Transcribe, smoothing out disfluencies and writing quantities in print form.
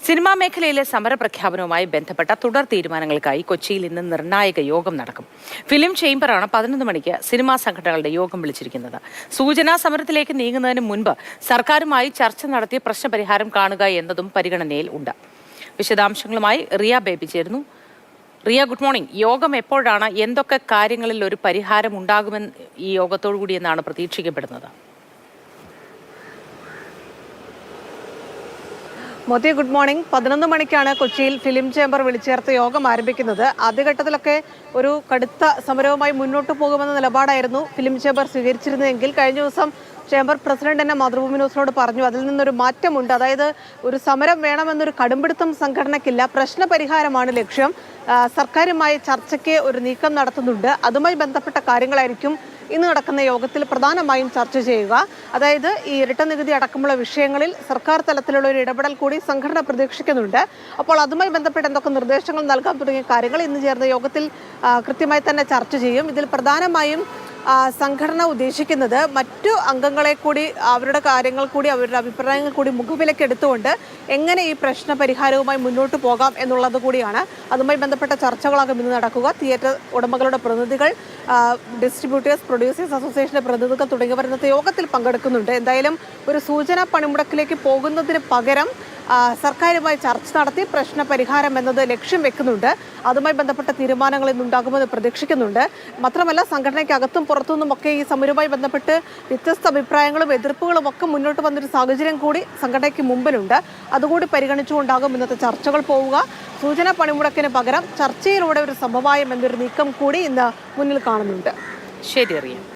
Cinema മേഖലയിലെ സമരപ്രഖ്യാപനവുമായി ബന്ധപ്പെട്ട തുടർ തീരുമാനങ്ങൾക്കായി കൊച്ചിയിൽ ഇന്ന് നിർണായക യോഗം നടക്കും. ഫിലിം ചേംബറാണ് 11 മണിക്ക് സിനിമാ സംഘടനകളുടെ യോഗം വിളിച്ചിരിക്കുന്നത്. സൂചനാ സമരത്തിലേക്ക് നീങ്ങുന്നതിന് മുൻപ് സർക്കാരുമായി ചർച്ച നടത്തി പ്രശ്നപരിഹാരം കാണുക എന്നതും പരിഗണനയിൽ ഉണ്ട്. വിശദാംശങ്ങളുമായി റിയ ബേബി ചേരുന്നു. Riya, good morning. യോഗം എപ്പോഴാണ്? എന്തൊക്കെ കാര്യങ്ങളിൽ ഒരു പരിഹാരം ഉണ്ടാകുമെന്ന് ഈ യോഗത്തോടു കൂടി എന്നാണ് പ്രതീക്ഷിക്കപ്പെടുന്നത്? Modi, good morning. 11 മണിക്കാണ് കൊച്ചിയിൽ ഫിലിം ചേംബർ വിളിച്ചേർത്ത് യോഗം ആരംഭിക്കുന്നത്. ആദ്യഘട്ടത്തിലൊക്കെ ഒരു കടുത്ത സമരവുമായി മുന്നോട്ട് പോകുമെന്ന നിലപാടായിരുന്നു ഫിലിം ചേംബർ സ്വീകരിച്ചിരുന്നതെങ്കിൽ കഴിഞ്ഞ ദിവസം ചേംബർ പ്രസിഡന്റ് തന്നെ മാതൃഭൂമി ന്യൂസിനോട് പറഞ്ഞു അതിൽ നിന്നൊരു മാറ്റമുണ്ട്. അതായത് ഒരു സമരം വേണമെന്നൊരു കടുംപിടുത്തം സംഘടനയ്ക്കില്ല, പ്രശ്നപരിഹാരമാണ് ലക്ഷ്യം. സർക്കാരുമായി ചർച്ചയ്ക്ക് ഒരു നീക്കം നടത്തുന്നുണ്ട്. അതുമായി ബന്ധപ്പെട്ട കാര്യങ്ങളായിരിക്കും ഇന്ന് നടക്കുന്ന യോഗത്തിൽ പ്രധാനമായും ചർച്ച ചെയ്യുക. അതായത് ഈ ഇരട്ട നികുതി അടക്കമുള്ള വിഷയങ്ങളിൽ സർക്കാർ തലത്തിലുള്ള ഒരു ഇടപെടൽ കൂടി സംഘടന പ്രതീക്ഷിക്കുന്നുണ്ട്. അപ്പോൾ അതുമായി ബന്ധപ്പെട്ട് എന്തൊക്കെ നിർദ്ദേശങ്ങൾ നൽകാൻ തുടങ്ങിയ കാര്യങ്ങൾ ഇന്ന് ചേർന്ന യോഗത്തിൽ കൃത്യമായി തന്നെ ചർച്ച ചെയ്യും. ഇതിൽ പ്രധാനമായും സംഘടന ഉദ്ദേശിക്കുന്നത് മറ്റു അംഗങ്ങളെ കൂടി അവരുടെ കാര്യങ്ങൾ കൂടി അവരുടെ അഭിപ്രായങ്ങൾ കൂടി മുഖവിലേക്ക് എടുത്തുകൊണ്ട് എങ്ങനെ ഈ പ്രശ്ന പരിഹാരവുമായി മുന്നോട്ട് പോകാം എന്നുള്ളത് കൂടിയാണ്. അതുമായി ബന്ധപ്പെട്ട ചർച്ചകളാകും ഇന്ന് നടക്കുക. തിയേറ്റർ ഉടമകളുടെ പ്രതിനിധികൾ, ഡിസ്ട്രിബ്യൂട്ടേഴ്സ്, പ്രൊഡ്യൂസേഴ്സ് അസോസിയേഷന്റെ പ്രതിനിധികൾ തുടങ്ങിയവർ ഇന്നത്തെ യോഗത്തിൽ പങ്കെടുക്കുന്നുണ്ട്. എന്തായാലും ഒരു സൂചനാ പണിമുടക്കിലേക്ക് പോകുന്നതിന് പകരം സർക്കാരുമായി ചർച്ച നടത്തി പ്രശ്ന പരിഹാരം എന്നത് ലക്ഷ്യം വെക്കുന്നുണ്ട്. അതുമായി ബന്ധപ്പെട്ട തീരുമാനങ്ങൾ ഇന്നുണ്ടാകുമെന്ന് പ്രതീക്ഷിക്കുന്നുണ്ട്. മാത്രമല്ല, സംഘടനയ്ക്കകത്തും പുറത്തുനിന്നുമൊക്കെ ഈ സമരവുമായി ബന്ധപ്പെട്ട് വ്യത്യസ്ത അഭിപ്രായങ്ങളും എതിർപ്പുകളും ഒക്കെ മുന്നോട്ട് വന്നൊരു സാഹചര്യം കൂടി സംഘടനയ്ക്ക് മുമ്പിലുണ്ട്. അതുകൂടി പരിഗണിച്ചുകൊണ്ടാകും ഇന്നത്തെ ചർച്ചകൾ പോവുക. സൂചനാ പണിമുടക്കിന് പകരം ചർച്ചയിലൂടെ ഒരു സമവായം എന്നൊരു നീക്കം കൂടി ഇന്ന് മുന്നിൽ കാണുന്നുണ്ട്. ശരി, അറിയാം.